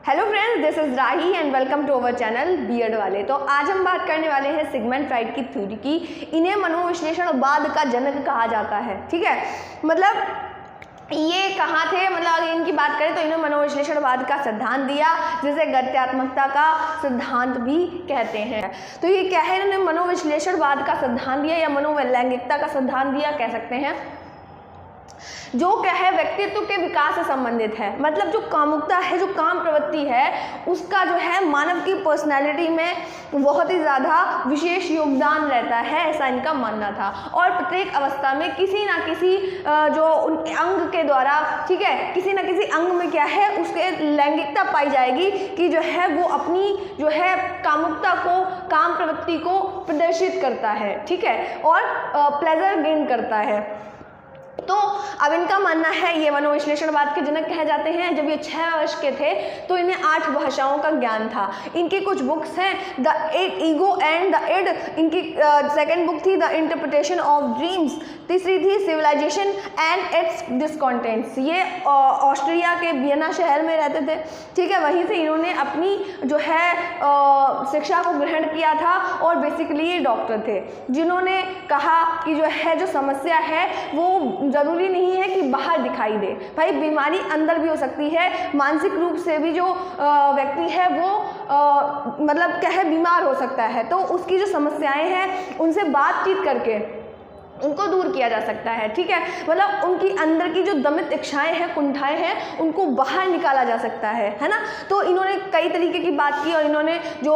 Hello friends, this is Rahi and welcome to our channel BEd वाले। तो आज हम बात करने वाले हैं सिगमंड फ्राइड की थ्योरी की। इन्हें मनोविश्लेषणवाद का जनक कहा जाता है। ठीक है, मतलब ये कहाँ थे, मतलब अगर इनकी बात करें तो इन्होंने मनोविश्लेषणवाद का सिद्धांत दिया, जिसे गत्यात्मकता का सिद्धांत भी कहते हैं। तो ये क्या है, इन्होंने मनोविश्लेषणवाद का सिद्धांत दिया या मनोवैज्ञानिकता का सिद्धांत दिया कह सकते हैं, जो क्या है व्यक्तित्व के विकास से संबंधित है। मतलब जो कामुकता है, जो काम प्रवृत्ति है, उसका जो है मानव की पर्सनैलिटी में बहुत ही ज़्यादा विशेष योगदान रहता है, ऐसा इनका मानना था। और प्रत्येक अवस्था में किसी ना किसी जो उन अंग के द्वारा, ठीक है, किसी ना किसी अंग में क्या है उसके लैंगिकता पाई जाएगी कि जो है वो अपनी जो है कामुकता को, काम प्रवृत्ति को प्रदर्शित करता है। ठीक है, और प्लेजर गेन करता है। तो अब इनका मानना है, ये मनोविश्लेषणवाद के जनक कहे जाते हैं। जब ये 6 वर्ष के थे तो इन्हें 8 भाषाओं का ज्ञान था। इनकी कुछ बुक्स हैं, the ego and the id, इनकी सेकंड बुक थी द इंटरप्रिटेशन ऑफ ड्रीम्स, तीसरी थी सिविलाइजेशन एंड इट्स डिसकॉन्टेंट्स। ये ऑस्ट्रिया के वियना शहर में रहते थे। ठीक है, वहीं से इन्होंने अपनी जो है शिक्षा को ग्रहण किया था और बेसिकली ये डॉक्टर थे, जिन्होंने कहा कि जो है जो समस्या है वो ज़रूरी नहीं है कि बाहर दिखाई दे। भाई बीमारी अंदर भी हो सकती है, मानसिक रूप से भी जो व्यक्ति है वो मतलब क्या है बीमार हो सकता है। तो उसकी जो समस्याएं हैं उनसे बातचीत करके उनको दूर किया जा सकता है। ठीक है, मतलब उनकी अंदर की जो दमित इच्छाएं हैं, कुंठाएं हैं, उनको बाहर निकाला जा सकता है ना। तो इन्होंने कई तरीके की बात की और इन्होंने जो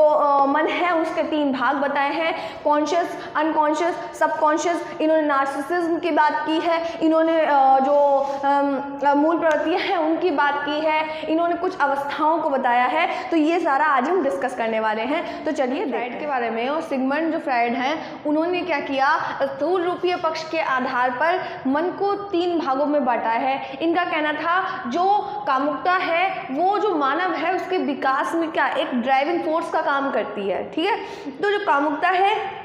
मन है उसके 3 भाग बताए हैं, कॉन्शियस, अनकॉन्शियस, सबकॉन्शियस। इन्होंने नार्सिसिज्म की बात की है, इन्होंने जो मूल प्रवृत्तियाँ हैं उनकी बात की है, इन्होंने कुछ अवस्थाओं को बताया है। तो ये सारा आज हम डिस्कस करने वाले हैं। तो चलिए फ्राइड के बारे में। और सिगमंड जो फ्राइड हैं उन्होंने क्या किया, स्थूल रूपीय पक्ष के आधार पर मन को 3 भागों में बांटा है। इनका कहना था जो कामुकता है वो जो मानव है उसके विकास में क्या एक ड्राइविंग फोर्स का काम करती है। ठीक है, तो जो कामुकता है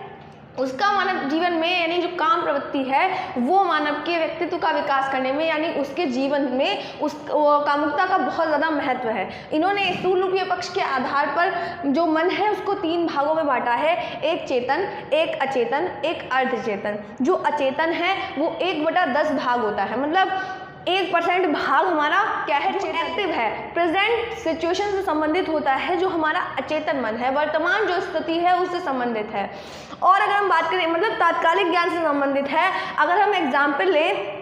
उसका मानव जीवन में, यानी जो काम प्रवृत्ति है वो मानव के व्यक्तित्व का विकास करने में, यानी उसके जीवन में उस कामुकता का बहुत ज़्यादा महत्व है। इन्होंने स्थूल रूपीय पक्ष के आधार पर जो मन है उसको 3 भागों में बांटा है, एक चेतन, एक अचेतन, एक अर्धचेतन। जो अचेतन है वो 1/10 भाग होता है, मतलब 1% भाग हमारा क्या है, एक्टिव है, प्रेजेंट सिचुएशन से संबंधित होता है। जो हमारा अचेतन मन है वर्तमान जो स्थिति है उससे संबंधित है। और अगर हम बात करें मतलब तात्कालिक ज्ञान से संबंधित है। अगर हम एग्जाम्पल लें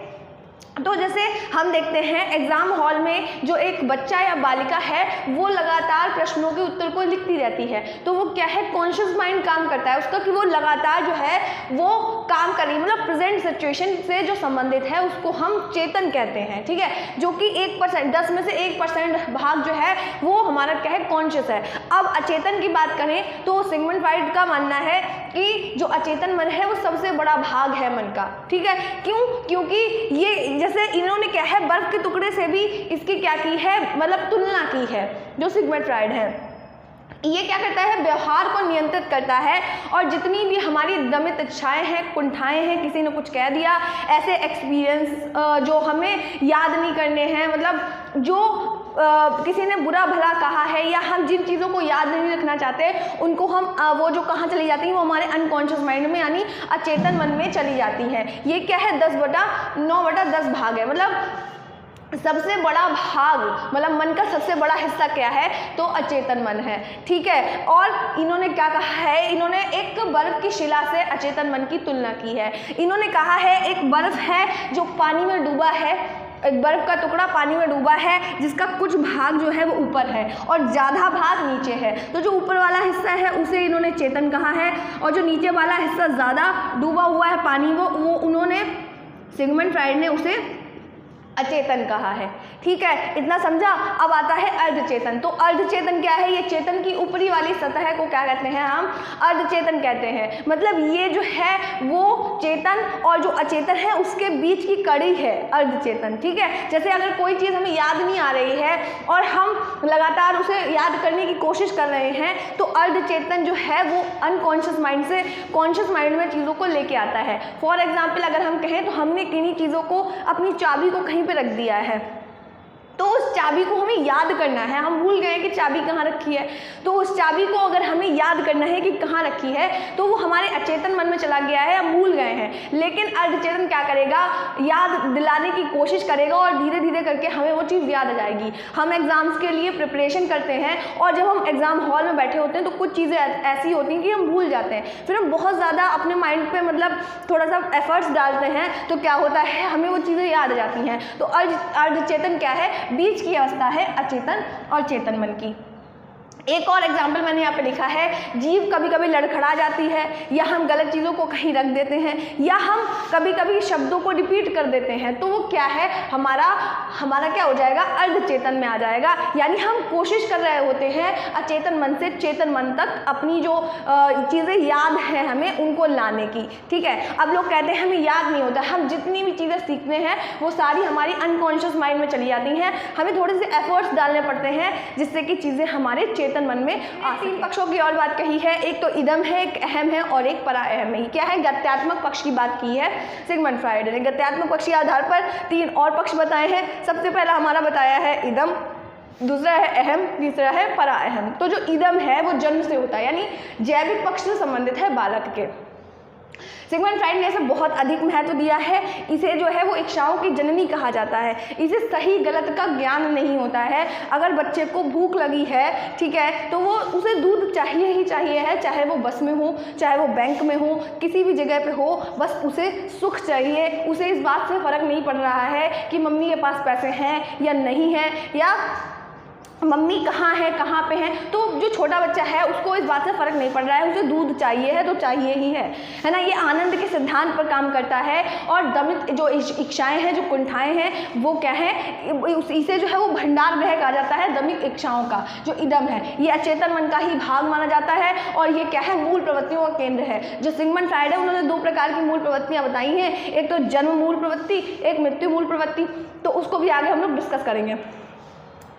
तो जैसे हम देखते हैं एग्जाम हॉल में जो एक बच्चा या बालिका है वो लगातार प्रश्नों के उत्तर को लिखती रहती है, तो वो क्या है, कॉन्शियस माइंड काम करता है उसका कि वो लगातार जो है वो काम कर रही है, मतलब प्रेजेंट सिचुएशन से जो संबंधित है उसको हम चेतन कहते हैं। ठीक है, जो कि 1% 10 में से 1% भाग जो है वो हमारा क्या है, कॉन्शियस है। अब अचेतन की बात करें तो सिगमंड फ्राइड का मानना है कि जो अचेतन मन है वो सबसे बड़ा भाग है मन का। ठीक है, क्यों, क्योंकि ये जैसे इन्होंने क्या है बर्फ के टुकड़े से भी इसकी क्या की है, मतलब तुलना की है। जो सिगमंड फ्राइड है ये क्या करता है, व्यवहार को नियंत्रित करता है और जितनी भी हमारी दमित इच्छाएं हैं, कुंठाएं हैं, किसी ने कुछ कह दिया, ऐसे एक्सपीरियंस जो हमें याद नहीं करने हैं, मतलब जो किसी ने बुरा भला कहा है या हम जिन चीज़ों को याद नहीं रखना चाहते उनको हम वो जो कहाँ चली जाती हैं वो हमारे अनकॉन्शियस माइंड में, यानी अचेतन मन में चली जाती हैं। ये क्या है, 10/9/10 भाग है। मतलब सबसे बड़ा भाग, मतलब मन का सबसे बड़ा हिस्सा क्या है, तो अचेतन मन है। ठीक है, और इन्होंने क्या कहा है, इन्होंने एक बर्फ की शिला से अचेतन मन की तुलना की है। इन्होंने कहा है एक बर्फ है जो पानी में डूबा है, एक बर्फ का टुकड़ा पानी में डूबा है जिसका कुछ भाग जो है वो ऊपर है और ज़्यादा भाग नीचे है। तो जो ऊपर वाला हिस्सा है उसे इन्होंने चेतन कहा है और जो नीचे वाला हिस्सा ज़्यादा डूबा हुआ है पानी वो उन्होंने सिगमंड फ्राइड ने उसे अचेतन कहा है। ठीक है, इतना समझा। अब आता है अर्धचेतन। तो अर्धचेतन क्या है, ये चेतन की ऊपरी वाली सतह को क्या कहते हैं, हम अर्धचेतन कहते हैं। मतलब ये जो है वो चेतन और जो अचेतन है उसके बीच की कड़ी है अर्धचेतन। ठीक है, जैसे अगर कोई चीज़ हमें याद नहीं आ रही है और हम लगातार उसे याद करने की कोशिश कर रहे हैं तो अर्धचेतन जो है वो अनकॉन्शियस माइंड से कॉन्शियस माइंड में चीज़ों को लेके आता है। फॉर एग्जाम्पल अगर हम कहें तो हमने किन्हीं चीज़ों को, अपनी चाबी को कहीं पे रख दिया है, तो उस चाबी को हमें याद करना है। हम भूल गए कि चाबी कहाँ रखी है, तो उस चाबी को अगर हमें याद करना है कि कहाँ रखी है, तो वो हमारे अचेतन मन में चला गया है, हम भूल गए हैं। लेकिन अर्धचेतन क्या करेगा, याद दिलाने की कोशिश करेगा और धीरे धीरे करके हमें वो चीज़ याद आ जाएगी। हम एग्ज़ाम्स के लिए प्रिपरेशन करते हैं और जब हम एग्ज़ाम हॉल में बैठे होते हैं तो कुछ चीज़ें ऐसी होती हैं कि हम भूल जाते हैं। फिर हम बहुत ज़्यादा अपने माइंड पे मतलब थोड़ा सा एफर्ट्स डालते हैं, तो क्या होता है, हमें वो चीज़ें याद आ जाती हैं। तो अर्धचेतन क्या है, बीच की अवस्था है अचेतन और चेतन मन की। एक और एग्जाम्पल मैंने यहाँ पे लिखा है, जीभ कभी कभी लड़खड़ा जाती है, या हम गलत चीज़ों को कहीं रख देते हैं, या हम कभी कभी शब्दों को रिपीट कर देते हैं, तो वो क्या है, हमारा क्या हो जाएगा, अर्धचेतन में आ जाएगा। यानी हम कोशिश कर रहे होते हैं अचेतन मन से चेतन मन तक अपनी जो चीज़ें याद हैं हमें उनको लाने की। ठीक है, अब लोग कहते हैं हमें याद नहीं होता, हम जितनी भी चीज़ें सीखते हैं वो सारी हमारी अनकॉन्शियस माइंड में चली जाती हैं, हमें थोड़े से एफर्ट्स डालने पड़ते हैं जिससे कि चीज़ें हमारे चेतन मन में आ। 3 पक्षों की और बात कही है, एक तो इदम है, एक अहम है और एक परा अहम है। क्या है, गत्यात्मक पक्ष की बात की है सिगमंड फ्राइड ने। गत्यात्मक पक्ष के आधार पर 3 और पक्ष बताए हैं। सबसे पहला हमारा बताया है इदम, दूसरा है अहम, तीसरा है परा अहम। तो जो इदम है वो जन्म से होता है, यानी जैविक पक्ष से संबंधित है बालक के। सिगमंड फ्राइड ने इसे बहुत अधिक महत्व दिया है। इसे जो है वो इच्छाओं की जननी कहा जाता है। इसे सही गलत का ज्ञान नहीं होता है। अगर बच्चे को भूख लगी है, ठीक है, तो वो उसे दूध चाहिए ही चाहिए है, चाहे वो बस में हो, चाहे वो बैंक में हो, किसी भी जगह पे हो, बस उसे सुख चाहिए। उसे इस बात से फ़र्क नहीं पड़ रहा है कि मम्मी के पास पैसे हैं या नहीं है, या मम्मी कहाँ है, कहाँ पे है। तो जो छोटा बच्चा है उसको इस बात से फ़र्क नहीं पड़ रहा है, उसे दूध चाहिए है तो चाहिए ही है ना। ये आनंद के सिद्धांत पर काम करता है। और दमित जो इच्छाएं हैं, जो कुंठाएं हैं, वो क्या है, इसे जो है वो भंडार गृह कहा जाता है दमित इच्छाओं का। जो इदम है ये अचेतन मन का ही भाग माना जाता है और ये क्या है, मूल प्रवृत्तियों का केंद्र है। जो सिगमंड फ्राइड है उन्होंने 2 प्रकार की मूल प्रवृत्तियाँ बताई हैं, एक तो जन्म मूल प्रवृत्ति, एक मृत्यु मूल प्रवृत्ति। तो उसको भी आगे हम लोग डिस्कस करेंगे।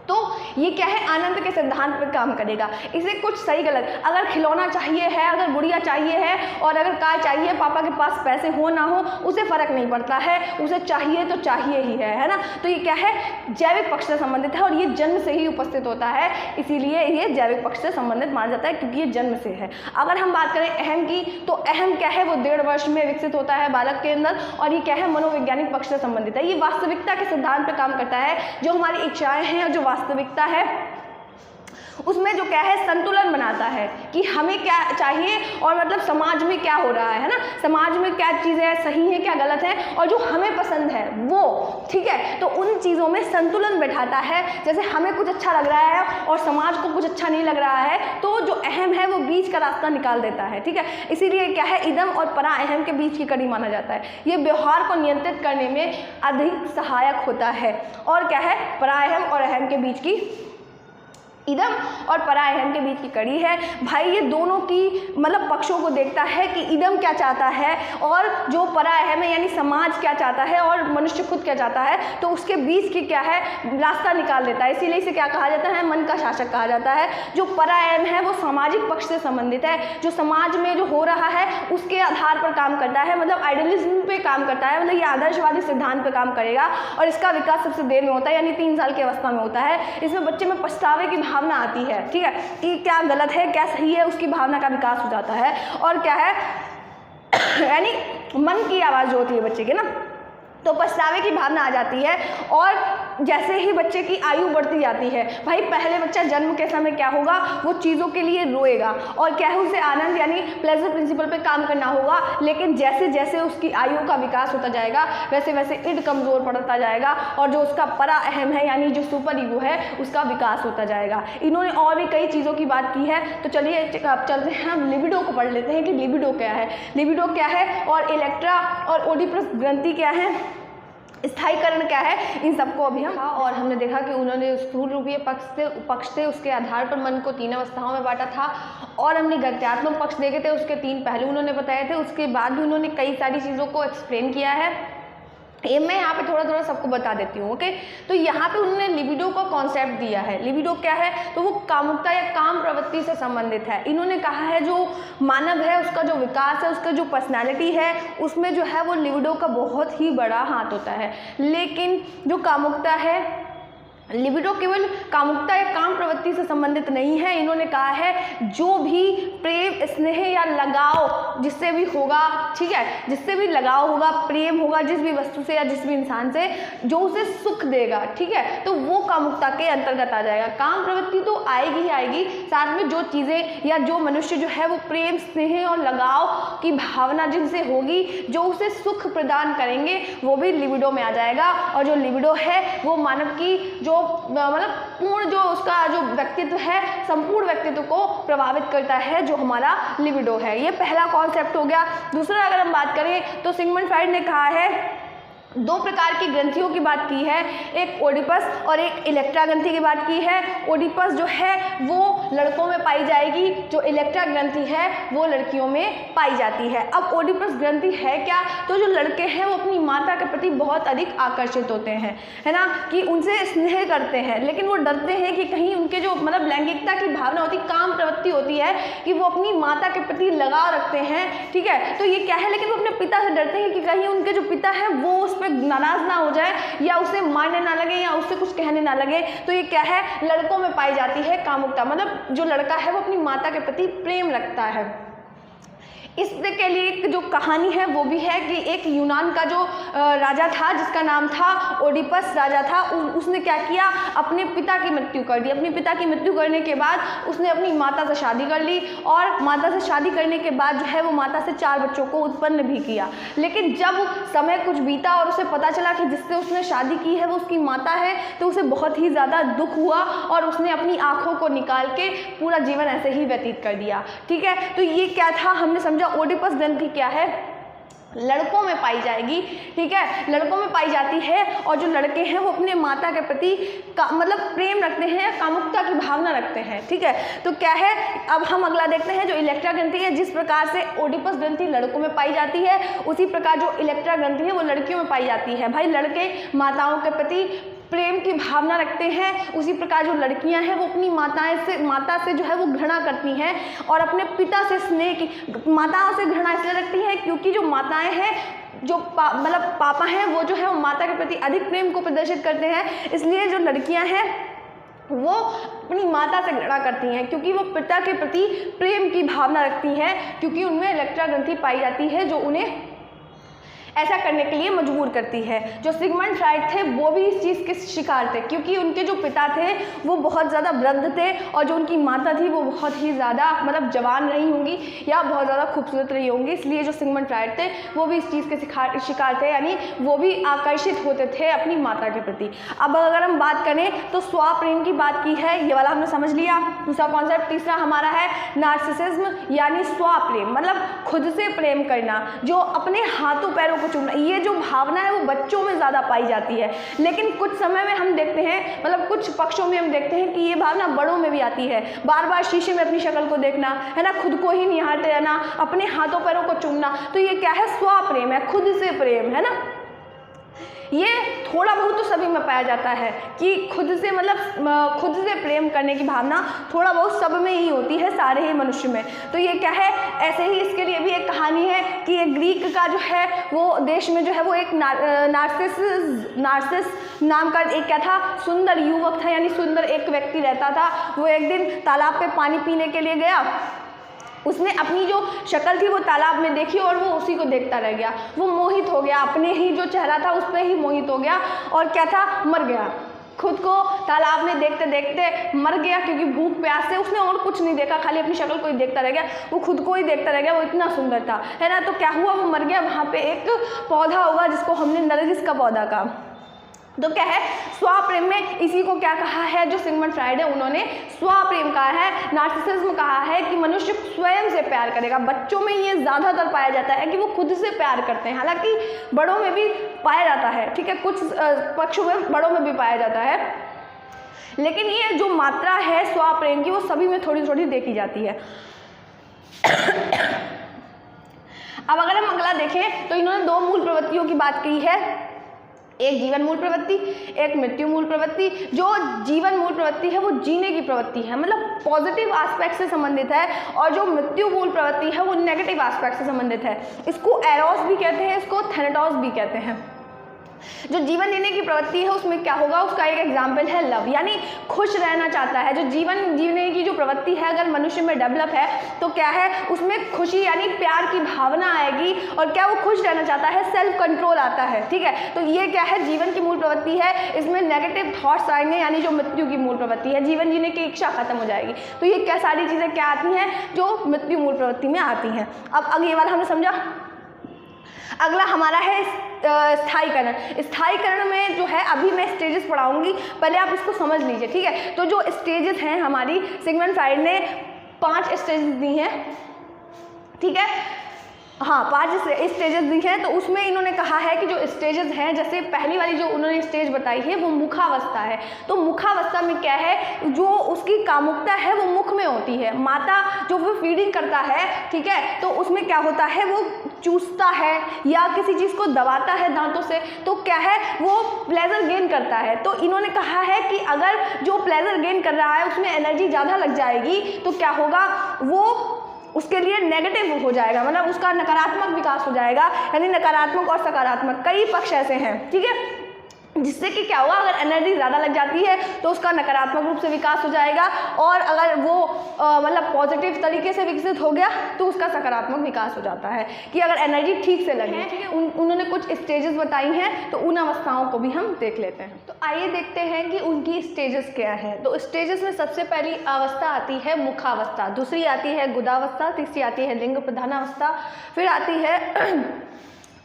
तो ये क्या है, आनंद के सिद्धांत पर काम करेगा। इसे कुछ सही गलत, अगर खिलौना चाहिए है, अगर गुड़िया चाहिए है और अगर कार चाहिए, पापा के पास पैसे हो ना हो, उसे फ़र्क नहीं पड़ता है, उसे चाहिए तो चाहिए ही है ना। तो ये क्या है, जैविक पक्ष से संबंधित है और ये जन्म से ही उपस्थित होता है, इसीलिए ये जैविक पक्ष से संबंधित माना जाता है क्योंकि ये जन्म से है। अगर हम बात करें अहम की, तो अहम क्या है, वो 1.5 वर्ष में विकसित होता है बालक के अंदर और ये क्या है, मनोवैज्ञानिक पक्ष से संबंधित है। ये वास्तविकता के सिद्धांत पर काम करता है। जो हमारी इच्छाएं हैं और जो वास्तविकता है उसमें जो क्या है, संतुलन बनाता है कि हमें क्या चाहिए और मतलब समाज में क्या हो रहा है ना, समाज में क्या चीज़ें सही है, क्या गलत है, और जो हमें पसंद है वो, ठीक है, तो उन चीज़ों में संतुलन बैठाता है। जैसे हमें कुछ अच्छा लग रहा है और समाज को कुछ अच्छा नहीं लग रहा है, तो जो अहम है वो बीच का रास्ता निकाल देता है। ठीक है, इसीलिए क्या है, इदम और परा अहम के बीच की कड़ी माना जाता है। ये व्यवहार को नियंत्रित करने में अधिक सहायक होता है। और क्या है, परा अहम और अहम के बीच की, इदम और परा अहम के बीच की कड़ी है। भाई ये दोनों की मतलब पक्षों को देखता है कि इदम क्या चाहता है और जो परा अहम है यानी समाज क्या चाहता है और मनुष्य खुद क्या चाहता है, तो उसके बीच की क्या है, रास्ता निकाल देता है। इसीलिए इसे क्या कहा जाता है, मन का शासक कहा जाता है। जो परा अहम है वो सामाजिक पक्ष से संबंधित है, जो समाज में जो हो रहा है उसके आधार पर काम करता है, मतलब आइडियलिज्म पे काम करता है, मतलब ये आदर्शवादी सिद्धांत पे काम करेगा। और इसका विकास सबसे देर में होता है, यानी 3 साल की अवस्था में होता है। इसमें बच्चे में पछतावे की भावना आती है, ठीक है, कि क्या गलत है क्या सही है, उसकी भावना का विकास हो जाता है। और क्या है यानी मन की आवाज़ जो होती है बच्चे की ना, तो पछतावे की भावना आ जाती है। और जैसे ही बच्चे की आयु बढ़ती जाती है, भाई पहले बच्चा जन्म के समय क्या होगा, वो चीज़ों के लिए रोएगा और क्या है, उसे आनंद यानी प्लेजर प्रिंसिपल पे काम करना होगा। लेकिन जैसे जैसे उसकी आयु का विकास होता जाएगा वैसे वैसे इड कमज़ोर पड़ता जाएगा और जो उसका परा अहम है यानी जो सुपर ईगो है उसका विकास होता जाएगा। इन्होंने और भी कई चीज़ों की बात की है, तो चलिए अब चलते हैं, हम लिबिडो को पढ़ लेते हैं कि लिबिडो क्या है। लिबिडो क्या है और इलेक्ट्रा और ओडिपस ग्रंथि क्या है, स्थायीकरण क्या है, इन सबको अभी हम और हमने देखा कि उन्होंने स्थूल रूपीय पक्ष से उसके आधार पर मन को 3 अवस्थाओं में बांटा था। और हमने गत्यात्मक पक्ष देखे थे, उसके 3 पहलू उन्होंने बताए थे। उसके बाद भी उन्होंने कई सारी चीज़ों को एक्सप्लेन किया है। ये मैं यहाँ पे थोड़ा थोड़ा सबको बता देती हूँ, ओके। तो यहाँ पे उन्होंने लिबिडो का कॉन्सेप्ट दिया है। लिबिडो क्या है, तो वो कामुकता या काम प्रवृत्ति से संबंधित है। इन्होंने कहा है जो मानव है उसका जो विकास है, उसका जो पर्सनैलिटी है, उसमें जो है वो लिबिडो का बहुत ही बड़ा हाथ होता है। लेकिन जो कामुकता है लिबिडो केवल कामुकता या काम प्रवृत्ति से संबंधित नहीं है। इन्होंने कहा है जो भी प्रेम, स्नेह या लगाव जिससे भी होगा, ठीक है, जिससे भी लगाव होगा, प्रेम होगा जिस भी वस्तु से या जिस भी इंसान से, जो उसे सुख देगा, ठीक है, तो वो कामुकता के अंतर्गत आ जाएगा। काम प्रवृत्ति तो आएगी ही आएगी, साथ में जो चीज़ें या जो मनुष्य जो है वो प्रेम, स्नेह और लगाव की भावना जिनसे होगी, जो उसे सुख प्रदान करेंगे, वो भी लिबिडो में आ जाएगा। और जो लिबिडो है वो मानव की जो मतलब पूर्ण जो उसका जो व्यक्तित्व है, संपूर्ण व्यक्तित्व को प्रभावित करता है, जो हमारा लिबिडो है। ये पहला कॉन्सेप्ट हो गया। दूसरा अगर हम बात करें तो सिगमंड फ्राइड ने कहा है, दो प्रकार की ग्रंथियों की बात की है, एक ओडिपस और एक इलेक्ट्रा ग्रंथि की बात की है। ओडिपस जो है वो लड़कों में पाई जाएगी, जो इलेक्ट्रा ग्रंथि है वो लड़कियों में पाई जाती है। अब ओडिपस ग्रंथि है क्या, तो जो लड़के हैं वो अपनी माता के प्रति बहुत अधिक आकर्षित होते हैं, है ना, कि उनसे स्नेह करते हैं, लेकिन वो डरते हैं कि कहीं उनके जो मतलब लैंगिकता की भावना होती, काम प्रवृत्ति होती है कि वो अपनी माता के प्रति लगाव रखते हैं, ठीक है, तो ये क्या है, लेकिन वो अपने पिता से डरते हैं कि कहीं उनके जो पिता है वो उस नाराज ना हो जाए या उसे मारने ना लगे या उससे कुछ कहने ना लगे। तो ये क्या है, लड़कों में पाई जाती है कामुकता, मतलब जो लड़का है वो अपनी माता के प्रति प्रेम रखता है। इसके लिए एक जो कहानी है वो भी है कि एक यूनान का जो राजा था जिसका नाम था ओडिपस राजा था, उसने क्या किया, अपने पिता की मृत्यु कर दी। अपने पिता की मृत्यु करने के बाद उसने अपनी माता से शादी कर ली और माता से शादी करने के बाद जो है वो माता से 4 बच्चों को उत्पन्न भी किया। लेकिन जब समय कुछ बीता और उसे पता चला कि जिससे उसने शादी की है वो उसकी माता है, तो उसे बहुत ही ज़्यादा दुख हुआ और उसने अपनी आँखों को निकाल के पूरा जीवन ऐसे ही व्यतीत कर दिया, ठीक है। तो ये क्या था, हमने समझा ओडिपस ग्रंथि क्या है, लड़कों में पाई जाएगी, ठीक है, लड़कों में पाई जाती है। और जो लड़के हैं वो अपने माता के प्रति मतलब प्रेम रखते हैं, कामुकता की भावना रखते हैं, ठीक है। तो क्या है, अब हम अगला देखते हैं जो इलेक्ट्रा ग्रंथि है। जिस प्रकार से ओडिपस ग्रंथि लड़कों में पाई जाती है, उसी प्रकार जो इलेक्ट्रा ग्रंथि है वो लड़कियों में पाई जाती है। भाई लड़के माताओं के प्रति प्रेम की भावना रखते हैं, उसी प्रकार जो लड़कियां हैं वो अपनी माता से जो है वो घृणा करती हैं और अपने पिता से स्नेह की, माताओं से घृणा इसलिए रखती हैं क्योंकि जो माताएं हैं, जो मतलब पापा हैं, वो जो है वो माता के प्रति अधिक प्रेम को प्रदर्शित करते हैं। इसलिए जो लड़कियां हैं वो अपनी माता से घृणा करती हैं क्योंकि वो पिता के प्रति प्रेम की भावना रखती हैं, क्योंकि उनमें इलेक्ट्रा ग्रंथि पाई जाती है जो उन्हें ऐसा करने के लिए मजबूर करती है। जो सिगमंड फ्राइड थे वो भी इस चीज़ के शिकार थे क्योंकि उनके जो पिता थे वो बहुत ज़्यादा वृद्ध थे और जो उनकी माता थी वो बहुत ही ज़्यादा मतलब जवान रही होंगी या बहुत ज़्यादा खूबसूरत रही होंगी। इसलिए जो सिगमंड फ्राइड थे वो भी इस चीज़ के शिकार थे, यानी वो भी आकर्षित होते थे अपनी माता के प्रति। अब अगर हम बात करें तो स्वप्रेम की बात की है, ये वाला हमने समझ लिया। दूसरा कॉन्सेप्ट तीसरा हमारा है नार्सिसिज्म यानी स्वप्रेम, मतलब खुद से प्रेम करना, जो अपने हाथों पैरों को चूमना। ये जो भावना है वो बच्चों में ज़्यादा पाई जाती है, लेकिन कुछ समय में हम देखते हैं, मतलब कुछ पक्षों में हम देखते हैं कि ये भावना बड़ों में भी आती है। बार बार शीशे में अपनी शक्ल को देखना, है ना, खुद को ही निहारते रहना, अपने हाथों पैरों को चूमना, तो ये क्या है, स्वप्रेम है, खुद से प्रेम, है ना। ये थोड़ा बहुत तो सभी में पाया जाता है कि खुद से मतलब खुद से प्रेम करने की भावना थोड़ा बहुत सब में ही होती है, सारे ही मनुष्य में। तो ये क्या है, ऐसे ही इसके लिए भी एक कहानी है कि एक ग्रीक का जो है वो देश में जो है वो एक नार्सिस नाम का एक क्या था, सुंदर युवक था, यानी सुंदर एक व्यक्ति रहता था। वो एक दिन तालाब पे पानी पीने के लिए गया, उसने अपनी जो शक्ल थी वो तालाब में देखी और वो उसी को देखता रह गया। वो मोहित हो गया, अपने ही जो चेहरा था उस पर ही मोहित हो गया और क्या था, मर गया। खुद को तालाब में देखते देखते मर गया क्योंकि भूख प्यास से उसने और कुछ नहीं देखा, खाली अपनी शक्ल को ही देखता रह गया। वो खुद को ही देखता रह गया, वो इतना सुंदर था, है ना। तो क्या हुआ, वो मर गया। वहाँ पे एक पौधा होगा जिसको हमने नरगिस का पौधा कहा। तो क्या है, स्वप्रेम में इसी को क्या कहा है, जो सिगमंड फ्राइड है उन्होंने स्वप्रेम कहा है, नार्सिसिज्म कहा है कि मनुष्य स्वयं से प्यार करेगा। बच्चों में ये ज़्यादातर पाया जाता है कि वो खुद से प्यार करते हैं, हालांकि बड़ों में भी पाया जाता है, ठीक है, कुछ पक्षों में बड़ों में भी पाया जाता है, लेकिन ये जो मात्रा है स्वप्रेम की वो सभी में थोड़ी थोड़ी देखी जाती है। अब अगर हम अगला देखें तो इन्होंने 2 मूल प्रवृत्तियों की बात की है, एक जीवन मूल प्रवृत्ति, एक मृत्यु मूल प्रवृत्ति। जो जीवन मूल प्रवृत्ति है वो जीने की प्रवृत्ति है, मतलब पॉजिटिव एस्पेक्ट से संबंधित है, और जो मृत्यु मूल प्रवृत्ति है वो नेगेटिव एस्पेक्ट से संबंधित है। इसको एरोस भी कहते हैं, इसको थैनेटोस भी कहते हैं। जो जीवन जीने की प्रवृत्ति है उसमें क्या होगा, उसका एक एग्जाम्पल है लव, यानी खुश रहना चाहता है। जो जीवन जीने की जो प्रवृत्ति है अगर मनुष्य में डेवलप है तो क्या है, उसमें खुशी यानी प्यार की भावना आएगी, और क्या वो खुश रहना चाहता है, सेल्फ कंट्रोल आता है। ठीक है, तो ये क्या है, जीवन की मूल प्रवृत्ति है। इसमें नेगेटिव थॉट्स आएंगे, यानी जो मृत्यु की मूल प्रवृत्ति है, जीवन जीने की इच्छा खत्म हो जाएगी। तो ये क्या सारी चीज़ें क्या आती हैं, जो मृत्यु मूल प्रवृत्ति में आती हैं। अब ये वाला हमने समझा। अगला हमारा है स्थायीकरण। स्थायीकरण में जो है अभी मैं स्टेजेस पढ़ाऊंगी, पहले आप इसको समझ लीजिए। ठीक है, तो जो स्टेजेस हैं हमारी सिगमंड फ्राइड ने 5 स्टेजेस दी हैं। ठीक है, हाँ 5 स्टेजेस दी हैं। तो उसमें इन्होंने कहा है कि जो स्टेजेस हैं, जैसे पहली वाली जो उन्होंने स्टेज बताई है वो मुखावस्था है। तो मुखावस्था में क्या है, जो उसकी कामुकता है वो मुख में होती है। माता जो वो फीडिंग करता है, ठीक है, तो उसमें क्या होता है, वो चूसता है या किसी चीज़ को दबाता है दांतों से, तो क्या है, वो प्लेजर गेन करता है। तो इन्होंने कहा है कि अगर जो प्लेजर गेन कर रहा है उसमें एनर्जी ज़्यादा लग जाएगी तो क्या होगा, वो उसके लिए नेगेटिव हो जाएगा, मतलब उसका नकारात्मक विकास हो जाएगा। यानी नकारात्मक और सकारात्मक कई पक्ष ऐसे हैं। ठीक है, जिससे कि क्या होगा, अगर एनर्जी ज़्यादा लग जाती है तो उसका नकारात्मक रूप से विकास हो जाएगा, और अगर वो मतलब पॉजिटिव तरीके से विकसित हो गया तो उसका सकारात्मक विकास हो जाता है, कि अगर एनर्जी ठीक से लगे। ठीक है, उन्होंने कुछ स्टेजेस बताई हैं, तो उन अवस्थाओं को भी हम देख लेते हैं। तो आइए देखते हैं कि उनकी स्टेजेस क्या है। तो स्टेजेस में सबसे पहली अवस्था आती है मुखावस्था, दूसरी आती है गुदावस्था, तीसरी आती है लिंग प्रधानावस्था, फिर आती है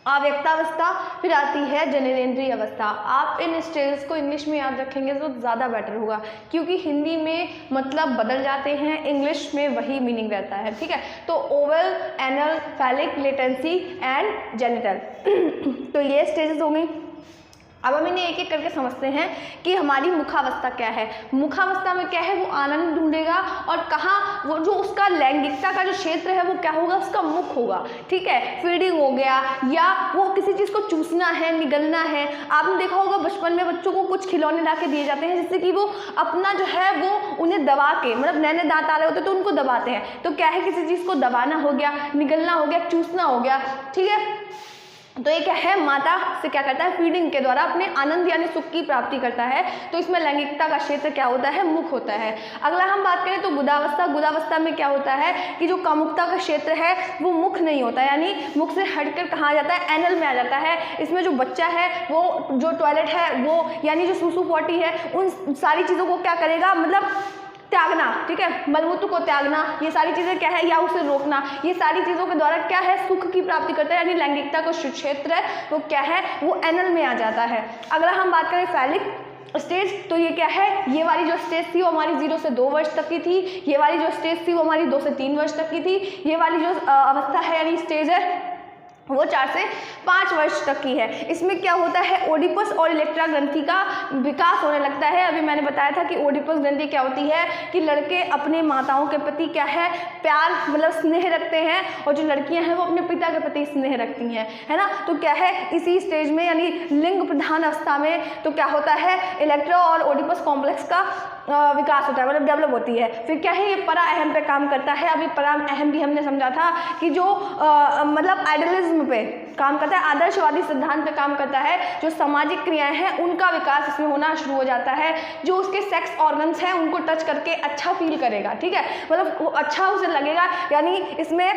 अव्यक्तावस्था, फिर आती है जननेंद्रिय अवस्था। आप इन स्टेजेस को इंग्लिश में याद रखेंगे तो ज़्यादा बेटर होगा, क्योंकि हिंदी में मतलब बदल जाते हैं, इंग्लिश में वही मीनिंग रहता है। ठीक है, तो Oval, anal, phallic, latency and genital. तो ये स्टेजेस हो गई। अब हम इन्हें एक एक करके समझते हैं कि हमारी मुखावस्था क्या है। मुखावस्था में क्या है, वो आनंद ढूंढेगा, और कहाँ, वो जो उसका लैंगिकता का जो क्षेत्र है वो क्या होगा, उसका मुख होगा। ठीक है, फीडिंग हो गया, या वो किसी चीज़ को चूसना है, निगलना है। आपने देखा होगा बचपन में बच्चों को कुछ खिलौने ला के दिए जाते हैं जिससे कि वो अपना जो है वो उन्हें दबा के, मतलब नए नए दांत आ रहे होते तो उनको दबाते हैं। तो क्या है, किसी चीज़ को दबाना हो गया, निगलना हो गया, चूसना हो गया। ठीक है, तो ये क्या है, माता से क्या करता है, फीडिंग के द्वारा अपने आनंद यानी सुख की प्राप्ति करता है। तो इसमें लैंगिकता का क्षेत्र क्या होता है, मुख होता है। अगला हम बात करें तो गुदावस्था। गुदावस्था में क्या होता है कि जो कामुकता का क्षेत्र है वो मुख नहीं होता, यानी मुख से हटकर कहाँ जाता है, एनल में आ जाता है। इसमें जो बच्चा है वो जो टॉयलेट है वो यानी जो सूसू पॉटी है उन सारी चीज़ों को क्या करेगा, मतलब त्यागना। ठीक है, मलमूत्र को त्यागना, ये सारी चीज़ें क्या है, या उसे रोकना, ये सारी चीज़ों के द्वारा क्या है, सुख की प्राप्ति करता है। यानी लैंगिकता का क्षेत्र है वो क्या है, वो एनल में आ जाता है। अगर हम बात करें फैलिक स्टेज, तो ये क्या है, ये वाली जो स्टेज थी वो हमारी 0 से 2 वर्ष तक की थी। ये वाली जो स्टेज थी वो हमारी 2 से 3 वर्ष तक की थी। ये वाली जो अवस्था है यानी स्टेज है वो 4 से 5 वर्ष तक की है। इसमें क्या होता है, ओडिपस और इलेक्ट्रा ग्रंथि का विकास होने लगता है। अभी मैंने बताया था कि ओडिपस ग्रंथि क्या होती है कि लड़के अपने माताओं के प्रति क्या है, प्यार मतलब स्नेह रखते हैं, और जो लड़कियां हैं वो अपने पिता के प्रति स्नेह रखती हैं, है ना। तो क्या है, इसी स्टेज में यानी लिंग प्रधान अवस्था में तो क्या होता है, इलेक्ट्रा और ओडिपस कॉम्प्लेक्स का विकास होता है, मतलब डेवलप होती है। फिर क्या है, ये परा अहम पे काम करता है। अभी परा अहम भी हमने समझा था कि जो मतलब आइडियलिज्म पे काम करता है, आदर्शवादी सिद्धांत पे काम करता है। जो सामाजिक क्रियाएं हैं उनका विकास इसमें होना शुरू हो जाता है। जो उसके सेक्स ऑर्गन्स हैं उनको टच करके अच्छा फील करेगा। ठीक है, मतलब अच्छा उसे लगेगा, यानी इसमें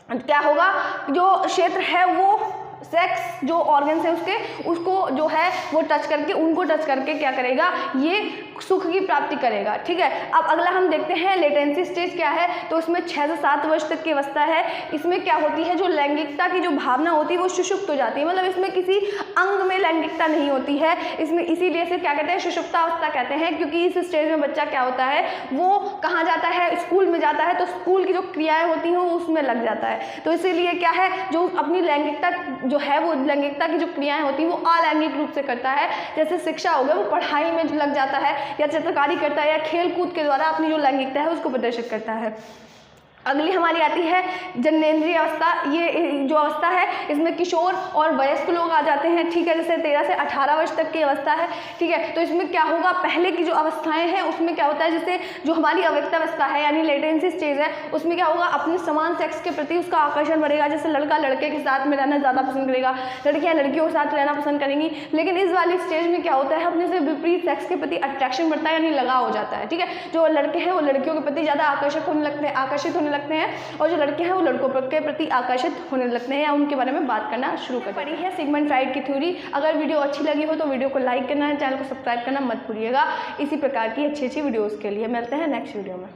क्या होगा, जो क्षेत्र है वो सेक्स जो ऑर्गन्स है उसको जो है वो टच करके, उनको टच करके क्या करेगा, ये सुख की प्राप्ति करेगा। ठीक है, अब अगला हम देखते हैं लेटेंसी स्टेज क्या है। तो इसमें 6 से 7 वर्ष तक की अवस्था है। इसमें क्या होती है, जो लैंगिकता की जो भावना होती है वो सुषुप्त हो जाती है, मतलब इसमें किसी अंग में लैंगिकता नहीं होती है। इसमें इसीलिए से क्या कहते हैं, सुषुप्तावस्था कहते हैं, क्योंकि इस स्टेज में बच्चा क्या होता है, वो कहाँ जाता है, स्कूल में जाता है, तो स्कूल की जो क्रियाएं होती हैं वो उसमें लग जाता है। तो इसीलिए क्या है, जो अपनी लैंगिकता जो है वो लैंगिकता की जो क्रियाएं होती हैं वो अलैंगिक रूप से करता है। जैसे शिक्षा हो गया, वो पढ़ाई में लग जाता है, या चित्रकारी करता है, या खेल कूद के द्वारा अपनी जो लैंगिकता है उसको प्रदर्शित करता है। अगली हमारी आती है जननेंद्रिय अवस्था। ये जो अवस्था है इसमें किशोर और वयस्क लोग आ जाते हैं, ठीक है, जैसे 13 से 18 वर्ष तक की अवस्था है, ठीक है। तो इसमें क्या होगा, पहले की जो अवस्थाएं हैं उसमें क्या होता है, जैसे जो हमारी अव्यक्तावस्था है यानी लेटेंसी स्टेज है, उसमें क्या होगा, अपने समान सेक्स के प्रति उसका आकर्षण बढ़ेगा। जैसे लड़का लड़के के साथ में रहना ज़्यादा पसंद करेगा, लड़कियाँ लड़कियों के साथ रहना पसंद करेंगी। लेकिन इस वाली स्टेज में क्या होता है, अपने से विपरीत सेक्स के प्रति अट्रैक्शन बढ़ता है यानी लगाव हो जाता है, ठीक है। जो लड़के हैं वो लड़कियों के प्रति ज़्यादा आकर्षित होने लगते हैं और जो लड़के हैं वो लड़कों के प्रति आकर्षित होने लगते हैं या उनके बारे में बात करना शुरू कर पड़ी है सिगमंड फ्राइड की थ्योरी। अगर वीडियो अच्छी लगी हो तो वीडियो को लाइक करना है, चैनल को सब्सक्राइब करना मत भूलिएगा। इसी प्रकार की अच्छी वीडियोज़ के लिए मिलते हैं नेक्स्ट वीडियो में।